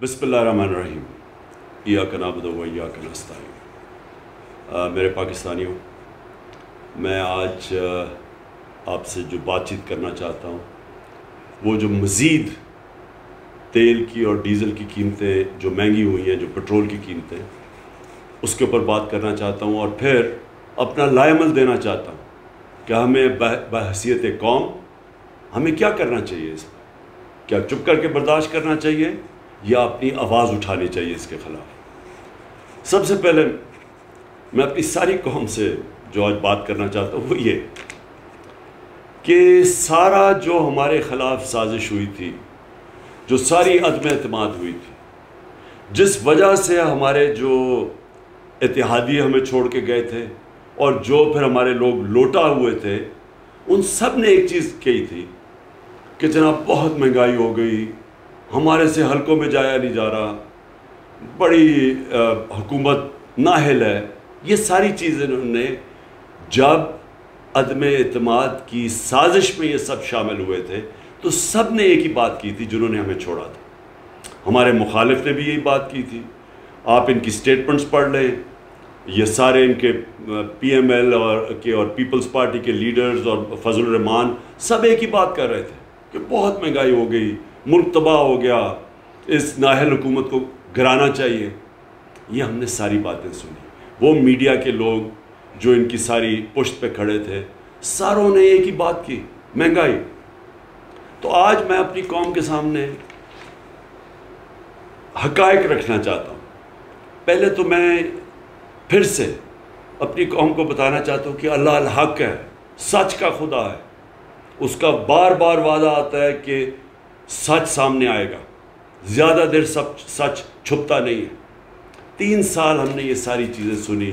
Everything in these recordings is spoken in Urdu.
بسم اللہ الرحمن الرحیم ایاک نعبد و ایاک نستعین۔ میرے پاکستانیوں، میں آج آپ سے جو بات چیت کرنا چاہتا ہوں وہ جو مزید تیل کی اور ڈیزل کی قیمتیں جو مہنگی ہوئی ہیں، جو پٹرول کی قیمتیں، اس کے اوپر بات کرنا چاہتا ہوں، اور پھر اپنا لائے عمل دینا چاہتا ہوں کہ ہمیں بحیثیت قوم ہمیں کیا کرنا چاہیے۔ اس پر کیا چپ کر کے برداشت کرنا چاہیے یا اپنی آواز اٹھانی چاہیے اس کے خلاف؟ سب سے پہلے میں اپنی ساری قوم سے جو آج بات کرنا چاہتا ہوں وہ یہ کہ سارا جو ہمارے خلاف سازش ہوئی تھی، جو ساری عدم اعتماد ہوئی تھی، جس وجہ سے ہمارے جو اتحادی ہمیں چھوڑ کے گئے تھے اور جو پھر ہمارے لوگ لوٹا ہوئے تھے، ان سب نے ایک چیز کہی تھی کہ جناب بہت مہنگائی ہو گئی، ہمارے سے حلقوں میں جایا نہیں جا رہا، بڑی حکومت نااہل ہے۔ یہ ساری چیزیں انہوں نے جب عدم اعتماد کی سازش میں یہ سب شامل ہوئے تھے تو سب نے ایک ہی بات کی تھی جنہوں نے ہمیں چھوڑا تھا۔ ہمارے مخالف نے بھی یہی بات کی تھی۔ آپ ان کی سٹیٹمنٹس پڑھ لیں، یہ سارے ان کے پی ایم ایل اور پیپلز پارٹی کے لیڈرز اور فضل الرحمان سب ایک ہی بات کر رہے تھے کہ بہت مہنگائی ہو گئی، ملک تباہ ہو گیا، اس نااہل حکومت کو گرانا چاہیے۔ یہ ہم نے ساری باتیں سنی۔ وہ میڈیا کے لوگ جو ان کی ساری پشت پہ کھڑے تھے، ساروں نے ایک ہی بات کی، مہنگائی۔ تو آج میں اپنی قوم کے سامنے حقائق رکھنا چاہتا ہوں۔ پہلے تو میں پھر سے اپنی قوم کو بتانا چاہتا ہوں کہ اللہ الحق ہے، سچ کا خدا ہے۔ اس کا بار بار وعدہ آتا ہے کہ سچ سامنے آئے گا، زیادہ دیر سچ چھپتا نہیں ہے۔ 3 سال ہم نے یہ ساری چیزیں سنی۔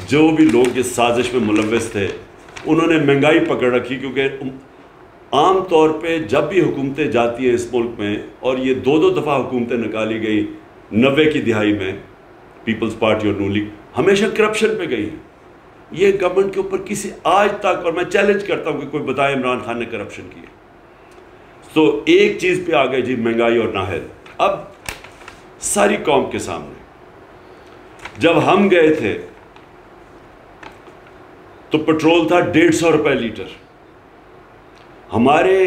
جو بھی لوگ اس سازش میں ملوث تھے انہوں نے مہنگائی پکڑ رکھی، کیونکہ عام طور پہ جب بھی حکومتیں جاتی ہیں اس ملک میں، اور یہ 2 دفعہ حکومتیں نکالی گئی 90 کی دہائی میں، پیپلز پارٹی اور نون لیگ ہمیشہ کرپشن پہ گئی ہے۔ یہ گورنمنٹ کے اوپر کسی آج تک، اور میں چیلنج کرتا ہوں کہ کوئی بتائے عمران خان نے کرپشن کی ہے۔ تو ایک چیز پہ آ گئی جی، مہنگائی اور نااہل۔ اب ساری قوم کے سامنے جب ہم گئے تھے تو پٹرول تھا 150 روپے لیٹر۔ ہمارے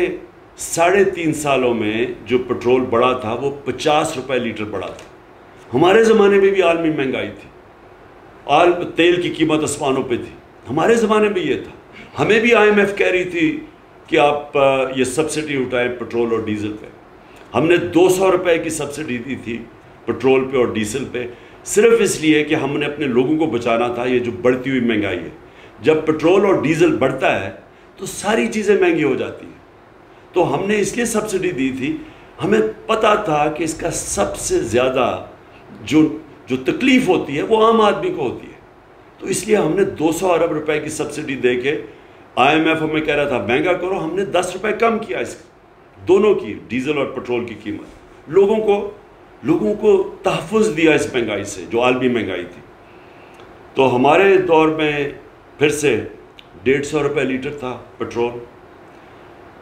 3.5 سالوں میں جو پٹرول بڑھا تھا وہ 50 روپے لیٹر بڑھا تھا۔ ہمارے زمانے میں بھی عالمی مہنگائی تھی، تیل کی قیمت آسمانوں پہ تھی، ہمارے زمانے میں یہ تھا۔ ہمیں بھی IMF کہہ رہی تھی کہ آپ یہ سبسڈی اٹھائیں پٹرول اور ڈیزل پہ۔ ہم نے 200 روپے کی سبسڈی دی تھی پٹرول پہ اور ڈیزل پہ، صرف اس لیے کہ ہم نے اپنے لوگوں کو بچانا تھا یہ جو بڑھتی ہوئی مہنگائی ہے۔ جب پٹرول اور ڈیزل بڑھتا ہے تو ساری چیزیں مہنگی ہو جاتی ہیں۔ تو ہم نے اس لیے سبسڈی دی تھی، ہمیں پتہ تھا کہ اس کا سب سے زیادہ جو تکلیف ہوتی ہے وہ عام آدمی کو ہوتی ہے۔ تو اس لیے ہم نے 200 ارب روپے کی سبسڈی دے کے، IMF ہمیں کہہ رہا تھا مہنگا کرو، ہم نے 10 روپے کم کیا اس دونوں کی، ڈیزل اور پٹرول کی قیمت۔ لوگوں کو تحفظ دیا اس مہنگائی سے جو عالمی مہنگائی تھی۔ تو ہمارے دور میں پھر سے 150 روپے لیٹر تھا پٹرول،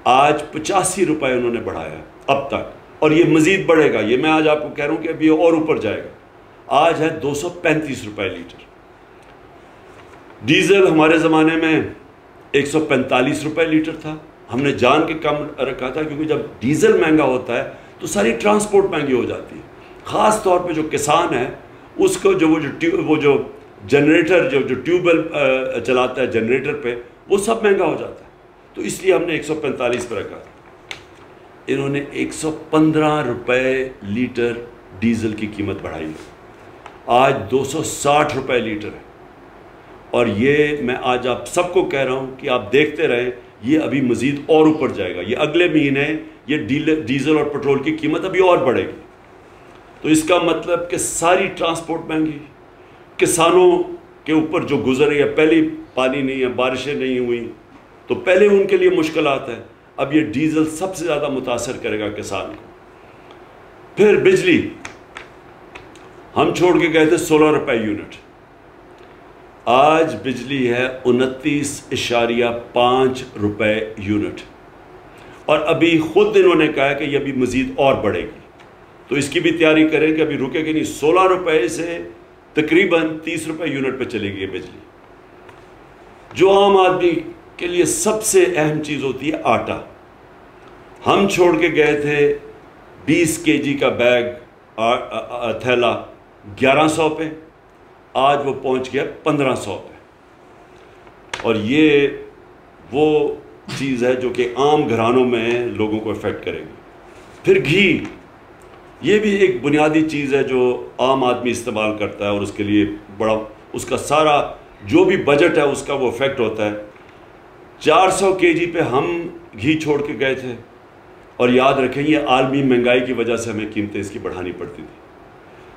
آج 85 روپے انہوں نے بڑھایا اب تک، اور یہ مزید بڑھے گا۔ یہ میں آج آپ کو کہہ رہا ہوں کہ اب یہ اور اوپر جائے گا۔ آج ہے 235 روپے لیٹر۔ ڈیزل ہمارے زمانے میں 145 روپے لیٹر تھا۔ ہم نے جان کے کم رکھا تھا، کیونکہ جب ڈیزل مہنگا ہوتا ہے تو ساری ٹرانسپورٹ مہنگی ہو جاتی ہے۔ خاص طور پہ جو کسان ہے اس کو وہ جو جنریٹر جو ٹیوب ویل چلاتا ہے جنریٹر پہ، وہ سب مہنگا ہو جاتا ہے۔ تو اس لیے ہم نے 145 پہ رکھا تھا۔ انہوں نے 115 روپے لیٹر ڈیزل کی قیمت بڑھائی ہے، آج 260 روپے لیٹر ہے۔ اور یہ میں آج آپ سب کو کہہ رہا ہوں کہ آپ دیکھتے رہیں، یہ ابھی مزید اور اوپر جائے گا۔ یہ اگلے مہینے یہ ڈیزل اور پٹرول کی قیمت ابھی اور بڑھے گی۔ تو اس کا مطلب کہ ساری ٹرانسپورٹ مہنگی، کسانوں کے اوپر جو گزر رہی ہے، پہلے پانی نہیں ہے، بارشیں نہیں ہوئیں تو پہلے ان کے لیے مشکلات ہیں، اب یہ ڈیزل سب سے زیادہ متاثر کرے گا کسان کو۔ پھر بجلی ہم چھوڑ کے گئے تھے 16 روپے یونٹ، آج بجلی ہے 29.5 روپے یونٹ، اور ابھی خود انہوں نے کہا کہ یہ ابھی مزید اور بڑھے گی۔ تو اس کی بھی تیاری کریں کہ ابھی رکے گی نہیں. 16 روپے سے تقریباً 30 روپے یونٹ پہ چلے گی بجلی. جو عام آدمی کے لیے سب سے اہم چیز ہوتی ہے آٹا. ہم چھوڑ کے گئے تھے 20 kg کا بیگ تھیلا 1100 پہ, آج وہ پہنچ گیا 1500 پہ. اور یہ وہ چیز ہے جو کہ عام گھرانوں میں لوگوں کو افیکٹ کرے گی. پھر گھی, یہ بھی ایک بنیادی چیز ہے جو عام آدمی استعمال کرتا ہے, اور اس کے لیے بڑا اس کا سارا جو بھی بجٹ ہے اس کا وہ افیکٹ ہوتا ہے. 400 kg پہ ہم گھی چھوڑ کے گئے تھے, اور یاد رکھیں یہ عالمی مہنگائی کی وجہ سے ہمیں قیمتیں اس کی بڑھانی پڑتی تھی.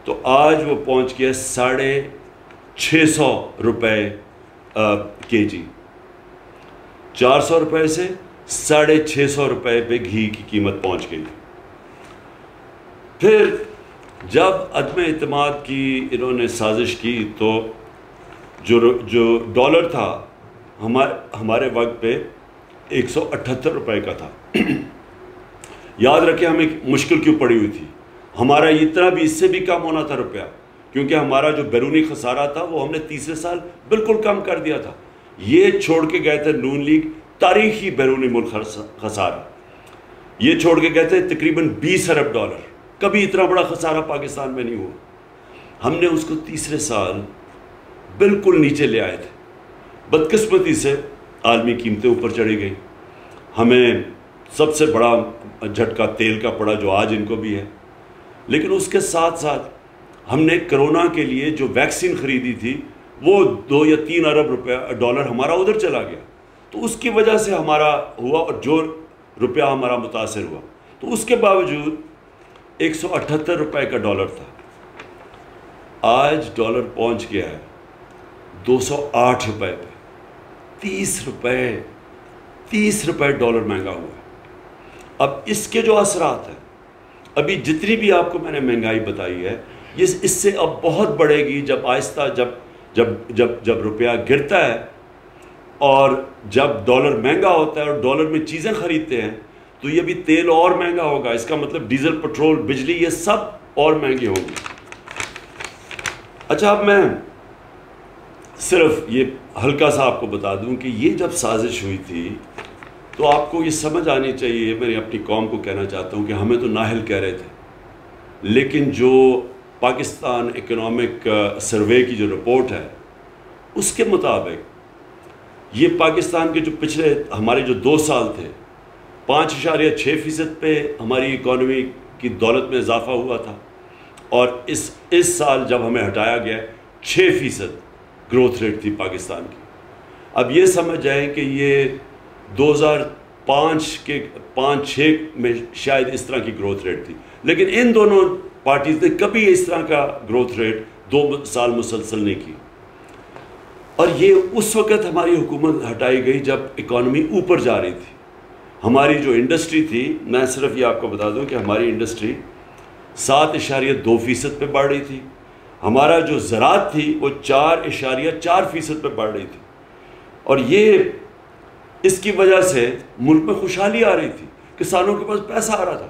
تو آج وہ پہنچ گیا 650 روپے kg. 400 روپے سے 650 روپے پہ گھی کی قیمت پہنچ گئی. پھر جب عدم اعتماد کی انہوں نے سازش کی تو جو ڈالر تھا ہمارے وقت پہ 178 روپے کا تھا. یاد رکھیں ہمیں مشکل کیوں پڑی ہوئی تھی, ہمارا اتنا بھی اس سے بھی کم ہونا تھا روپیہ, کیونکہ ہمارا جو بیرونی خسارہ تھا وہ ہم نے تیسرے سال بالکل کم کر دیا تھا. یہ چھوڑ کے گئے تھے نون لیگ تاریخی بیرونی ملک خسارہ, یہ چھوڑ کے گئے تھے تقریباً 20 ارب ڈالر. کبھی اتنا بڑا خسارہ پاکستان میں نہیں ہوا. ہم نے اس کو تیسرے سال بالکل نیچے لے آئے تھے. بدقسمتی سے عالمی قیمتیں اوپر چڑھی گئی. ہمیں سب سے بڑا جھٹکا تیل کا پڑا جو آج ان کو بھی ہے. لیکن اس کے ساتھ ساتھ ہم نے کرونا کے لیے جو ویکسین خریدی تھی وہ 2 یا 3 ارب ڈالر ہمارا ادھر چلا گیا. تو اس کی وجہ سے ہمارا ہوا, اور جو روپیہ ہمارا متاثر ہوا. تو اس کے باوجود 178 روپے کا ڈالر تھا. آج ڈالر پہنچ گیا ہے 208 روپے پہ. 30 روپے ڈالر مہنگا ہوا ہے. اب اس کے جو اثرات ہیں, ابھی جتنی بھی آپ کو میں نے مہنگائی بتائی ہے, اس سے اب بہت بڑھے گی جب آہستہ جب روپیہ گرتا ہے اور جب ڈالر مہنگا ہوتا ہے اور ڈالر میں چیزیں خریدتے ہیں تو یہ بھی تیل اور مہنگا ہوگا. اس کا مطلب ڈیزل, پٹرول, بجلی یہ سب اور مہنگی ہوں گی. اچھا, اب میں صرف یہ ہلکا سا آپ کو بتا دوں کہ یہ جب سازش ہوئی تھی تو آپ کو یہ سمجھ آنی چاہیے, میں اپنی قوم کو کہنا چاہتا ہوں کہ ہمیں تو نااہل کہہ رہے تھے, لیکن جو پاکستان اکنامک سروے کی جو رپورٹ ہے اس کے مطابق یہ پاکستان کے جو پچھلے ہمارے جو 2 سال تھے 5.6% پہ ہماری اکانومی کی دولت میں اضافہ ہوا تھا, اور اس سال جب ہمیں ہٹایا گیا 6% گروتھ ریٹ تھی پاکستان کی. اب یہ سمجھ جائیں کہ یہ 2005 کے 5-6 میں شاید اس طرح کی گروتھ ریٹ تھی, لیکن ان دونوں پارٹیز نے کبھی اس طرح کا گروتھ ریٹ 2 سال مسلسل نہیں کی. اور یہ اس وقت ہماری حکومت ہٹائی گئی جب اکانومی اوپر جا رہی تھی. ہماری جو انڈسٹری تھی, میں صرف یہ آپ کو بتا دوں کہ ہماری انڈسٹری 7.2% پہ بڑھ رہی تھی. ہمارا جو زراعت تھی وہ 4.4% پہ بڑھ رہی تھی. اور یہ اس کی وجہ سے ملک میں خوشحالی آ رہی تھی, کسانوں کے پاس پیسہ آ رہا تھا.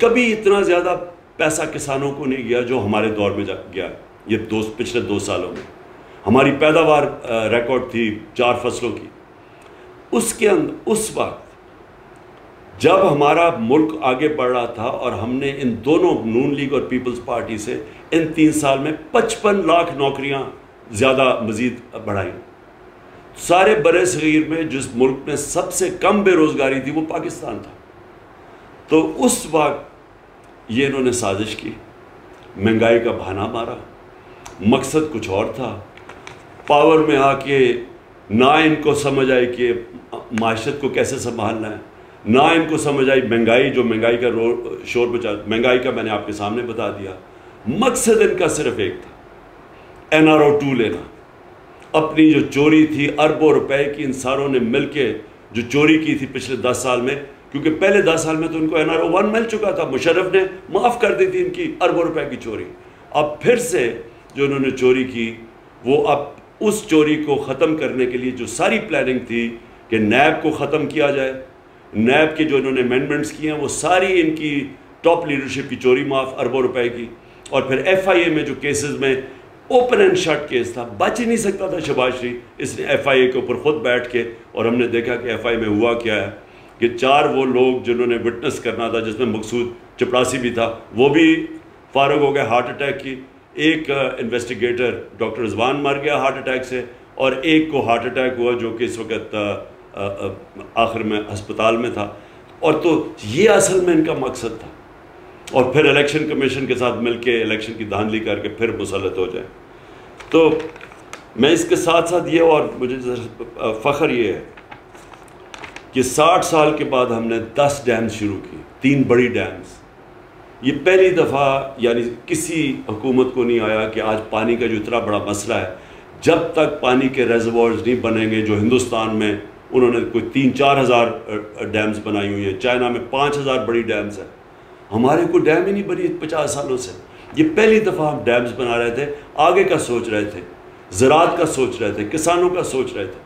کبھی اتنا زیادہ پیسہ کسانوں کو نہیں گیا جو ہمارے دور میں گیا یہ پچھلے 2 سالوں میں. ہماری پیداوار ریکارڈ تھی 4 فصلوں کی. اس کے اندر اس وقت جب ہمارا ملک آگے بڑھ رہا تھا اور ہم نے ان دونوں نون لیگ اور پیپلز پارٹی سے ان 3 سال میں 55 لاکھ نوکریاں زیادہ مزید بڑھائیں. سارے برے صغیر میں جس ملک میں سب سے کم بے روزگاری تھی وہ پاکستان تھا. تو اس وقت یہ انہوں نے سازش کی, مہنگائی کا بہانہ مارا, مقصد کچھ اور تھا. پاور میں آ کے نہ ان کو سمجھ آئی کہ معاشرت کو کیسے سنبھالنا ہے, نہ ان کو سمجھ آئی مہنگائی کا شور بچا. مہنگائی کا میں نے آپ کے سامنے بتا دیا. مقصد ان کا صرف ایک تھا, NRO 2 لینا. اپنی جو چوری تھی اربوں روپے کی ان ساروں نے مل کے جو چوری کی تھی پچھلے 10 سال میں, کیونکہ پہلے 10 سال میں تو ان کو NRO 1 مل چکا تھا, مشرف نے معاف کر دی تھی ان کی اربوں روپے کی چوری. اب پھر سے جو انہوں نے چوری کی وہ اب اس چوری کو ختم کرنے کے لیے جو ساری پلاننگ تھی کہ نیب کو ختم کیا جائے, نیب کے جو انہوں نے امینڈمنٹس کیے ہیں وہ ساری ان کی ٹاپ لیڈرشپ کی چوری معاف اربوں روپے کی، اور پھر ایف آئی اے میں جو کیسز میں اوپن اینڈ شٹ کیس تھا، بچ ہی نہیں سکتا تھا شہباز شریف، اس نے ایف آئی اے کے اوپر خود بیٹھ کے، اور ہم نے دیکھا کہ ایف آئی اے میں ہوا کیا ہے کہ 4 وہ لوگ جنہوں نے وٹنس کرنا تھا، جس میں مقصود چپڑاسی بھی تھا، وہ بھی فارغ ہو گئے ہارٹ اٹیک کی، ایک انویسٹیگیٹر ڈاکٹر رضوان مر گیا ہارٹ اٹیک سے، اور ایک کو ہارٹ اٹیک ہوا جو کہ اس وقت آخر میں ہسپتال میں تھا۔ اور تو یہ اصل میں ان کا مقصد تھا، اور پھر الیکشن کمیشن کے ساتھ مل کے الیکشن کی دھاندلی کر کے پھر مسلط ہو جائیں۔ تو میں اس کے ساتھ ساتھ یہ، اور مجھے فخر یہ ہے کہ 60 سال کے بعد ہم نے 10 ڈیمز شروع کی، 3 بڑی ڈیمز۔ یہ پہلی دفعہ یعنی کسی حکومت کو نہیں آیا کہ آج پانی کا جو اتنا بڑا مسئلہ ہے، جب تک پانی کے ریزروارز نہیں بنیں گے، جو ہندوستان میں انہوں نے کوئی 3-4 ہزار ڈیمز بنائی ہوئی ہیں، چائنا میں 5,000 بڑی ڈیمز ہیں، ہمارے کوئی ڈیم ہی نہیں بنی 50 سالوں سے۔ یہ پہلی دفعہ ہم ڈیمز بنا رہے تھے، آگے کا سوچ رہے تھے، زراعت کا سوچ رہے تھے، کسانوں کا سوچ رہے تھے،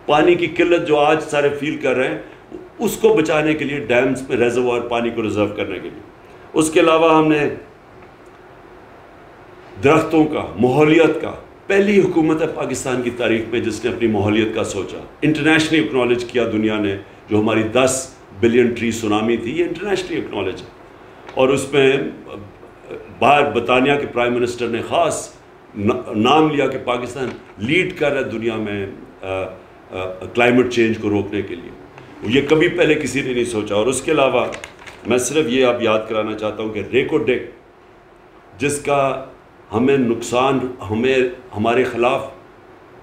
پانی کی قلت جو آج سارے فیل کر رہے ہیں اس کو بچانے کے لیے، ڈیمز میں ریزروار پانی کو ریزرو کرنے کے لیے۔ اس کے علاوہ ہم نے درختوں کا، ماحولیت کا، پہلی حکومت ہے پاکستان کی تاریخ میں جس نے اپنی ماحولیت کا سوچا، انٹرنیشنلی اکنالج کیا دنیا نے، جو ہماری 10 بلین ٹری سونامی تھی، یہ انٹرنیشنلی اکنالج ہے، اور اس میں باہر برطانیہ کے پرائم منسٹر نے خاص نام لیا کہ پاکستان لیڈ کر رہا ہے دنیا میں کلائمیٹ چینج کو روکنے کے لیے، یہ کبھی پہلے کسی نے نہیں سوچا۔ اور اس کے علاوہ میں صرف یہ اب یاد کرانا چاہتا ہوں کہ ریکو ڈیک، جس کا ہمیں نقصان، ہمارے خلاف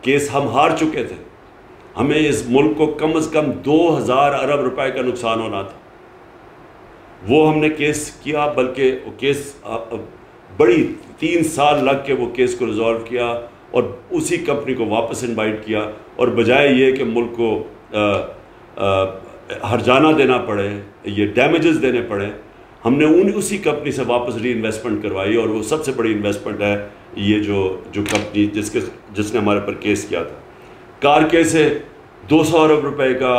کیس ہم ہار چکے تھے، ہمیں اس ملک کو کم از کم 2000 ارب روپے کا نقصان ہونا تھا، وہ ہم نے کیس کیا، بلکہ وہ کیس بڑی 3 سال لگ کے وہ کیس کو ریزالو کیا، اور اسی کمپنی کو واپس انوائٹ کیا، اور بجائے یہ کہ ملک کو ہرجانہ دینا پڑے، یہ ڈیمیجز دینے پڑے، ہم نے اسی کمپنی سے واپس ری انویسٹمنٹ کروائی، اور وہ سب سے بڑی انویسٹمنٹ ہے یہ جو کمپنی جس نے ہمارے پر کیس کیا تھا۔ کار کے سے 200 ارب روپے کا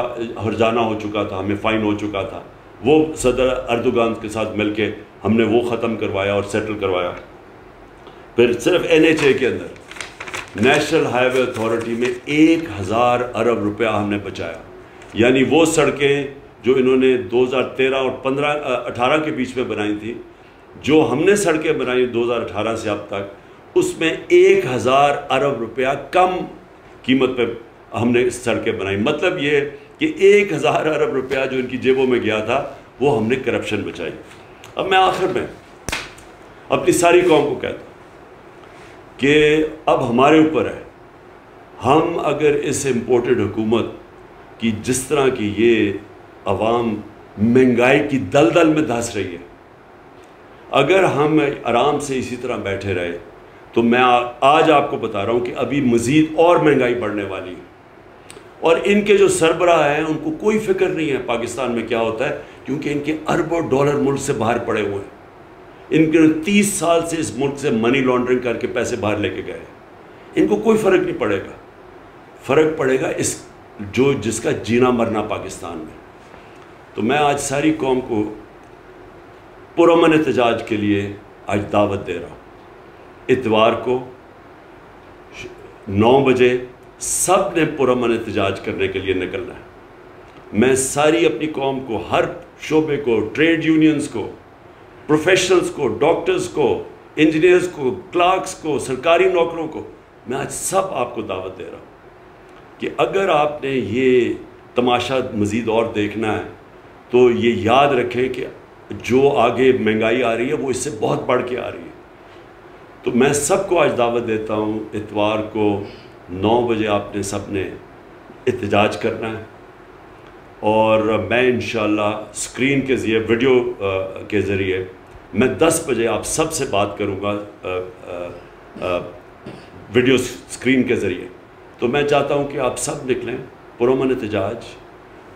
ہرجانہ ہو چکا تھا، ہمیں فائن ہو چکا تھا، وہ صدر اردوغان کے ساتھ مل کے ہم نے وہ ختم کروایا اور سیٹل کروایا۔ پھر صرف NHA کے اندر نیشنل ہائی وے اتھارٹی میں 1000 ارب روپیہ ہم نے بچایا، یعنی وہ سڑکیں جو انہوں نے 2013 اور 18 کے بیچ میں بنائی تھی، جو ہم نے سڑکیں بنائی 2018 سے اب تک، اس میں 1000 ارب روپیہ کم قیمت پہ ہم نے سڑکیں بنائی۔ مطلب یہ کہ 1000 ارب روپیہ جو ان کی جیبوں میں گیا تھا وہ ہم نے کرپشن بچائی۔ اب میں آخر میں اپنی ساری قوم کو کہتا ہوں کہ اب ہمارے اوپر ہے، ہم اگر اس امپورٹڈ حکومت کی جس طرح کی یہ عوام مہنگائی کی دلدل میں دھنس رہی ہے، اگر ہم آرام سے اسی طرح بیٹھے رہے تو میں آج آپ کو بتا رہا ہوں کہ ابھی مزید اور مہنگائی بڑھنے والی ہے، اور ان کے جو سربراہ ہیں ان کو کوئی فکر نہیں ہے پاکستان میں کیا ہوتا ہے، کیونکہ ان کے اربوں ڈالر ملک سے باہر پڑے ہوئے ہیں، ان کے 30 سال سے اس ملک سے منی لانڈرنگ کر کے پیسے باہر لے کے گئے، ان کو کوئی فرق نہیں پڑے گا، فرق پڑے گا جس کا جینا مرنا پاکستان میں۔ تو میں آج ساری قوم کو پرامن احتجاج کے لیے آج دعوت دے رہا ہوں، اتوار کو 9 بجے سب نے پرامن احتجاج کرنے کے لیے نکلنا ہے۔ میں ساری اپنی قوم کو، ہر شعبے کو، ٹریڈ یونینز کو، پروفیشنلز کو، ڈاکٹرز کو، انجینئرز کو، کلرکس کو، سرکاری نوکروں کو، میں آج سب آپ کو دعوت دے رہا ہوں کہ اگر آپ نے یہ تماشا مزید اور دیکھنا ہے تو یہ یاد رکھیں کہ جو آگے مہنگائی آ رہی ہے وہ اس سے بہت بڑھ کے آ رہی ہے۔ تو میں سب کو آج دعوت دیتا ہوں، اتوار کو 9 بجے آپ نے سب نے احتجاج کرنا ہے، اور میں انشاءاللہ اسکرین کے ذریعے، ویڈیو کے ذریعے میں 10 بجے آپ سب سے بات کروں گا ویڈیو اسکرین کے ذریعے۔ تو میں چاہتا ہوں کہ آپ سب نکلیں پرامن احتجاج،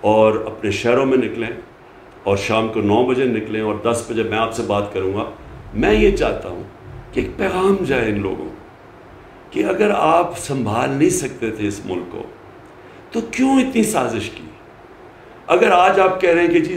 اور اپنے شہروں میں نکلیں، اور شام کو 9 بجے نکلیں، اور 10 بجے میں آپ سے بات کروں گا۔ میں یہ چاہتا ہوں کہ ایک پیغام جائے ان لوگوں کہ اگر آپ سنبھال نہیں سکتے تھے اس ملک کو تو کیوں اتنی سازش کی؟ اگر آج آپ کہہ رہے ہیں کہ جی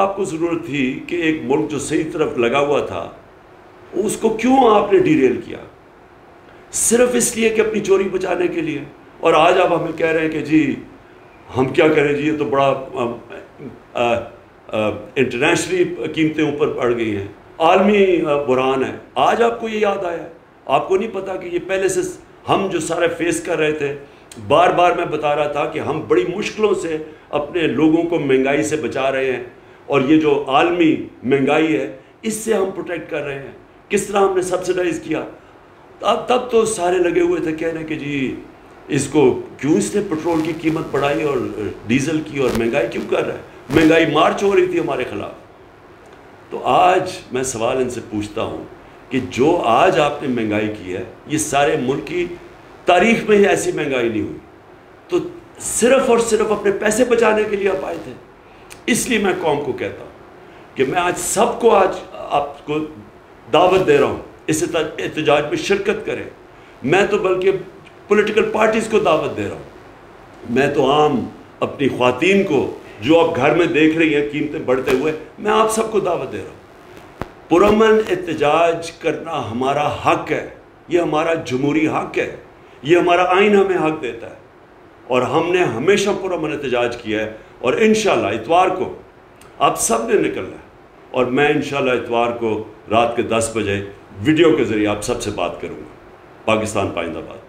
آپ کو ضرورت تھی کہ ایک ملک جو صحیح طرف لگا ہوا تھا اس کو کیوں آپ نے ڈیریل کیا؟ صرف اس لیے کہ اپنی چوری بچانے کے لیے. اور آج آپ ہمیں کہہ رہے ہیں کہ جی ہم کیا کریں جی، یہ تو بڑا انٹرنیشنلی قیمتیں اوپر بڑھ گئی ہیں، عالمی بحران ہے. آج آپ کو یہ یاد آیا ہے؟ آپ کو نہیں پتا کہ یہ پہلے سے ہم جو سارے فیس کر رہے تھے. بار بار میں بتا رہا تھا کہ ہم بڑی مشکلوں سے اپنے لوگوں کو مہنگائی سے بچا رہے ہیں، اور یہ جو عالمی مہنگائی ہے اس سے ہم پروٹیکٹ کر رہے ہیں. کس طرح ہم نے سبسیڈائز کیا. تب تو سارے لگے ہوئے تھے کہنے کہ جی اس کو کیوں اس نے پٹرول کی قیمت بڑھائی اور ڈیزل کی، اور مہنگائی کیوں کر رہا ہے. مہنگائی مارچ ہو رہی تھی ہمارے خلاف. تو آج میں سوال ان سے پوچھتا ہوں کہ جو آج آپ نے مہنگائی کی ہے، یہ سارے ملک کی تاریخ میں ہی ایسی مہنگائی نہیں ہوئی. تو صرف اور صرف اپنے پیسے بچانے کے لیے آپ آئے تھے. اس لیے میں قوم کو کہتا ہوں کہ میں آج سب کو آج آپ کو دعوت دے رہا ہوں اس احتجاج میں شرکت کریں. میں تو بلکہ پولیٹیکل پارٹیز کو دعوت دے رہا ہوں. میں تو عام اپنی خواتین کو جو آپ گھر میں دیکھ رہی ہیں قیمتیں بڑھتے ہوئے، میں آپ سب کو دعوت دے رہا ہوں. پرامن احتجاج کرنا ہمارا حق ہے، یہ ہمارا جمہوری حق ہے، یہ ہمارا آئین ہمیں حق دیتا ہے، اور ہم نے ہمیشہ پرامن احتجاج کیا ہے. اور انشاءاللہ اتوار کو آپ سب نے نکلنا ہے، اور میں انشاءاللہ اتوار کو رات کے 10 بجے ویڈیو کے ذریعے آپ سب سے بات کروں گا. پاکستان پائندہ باد.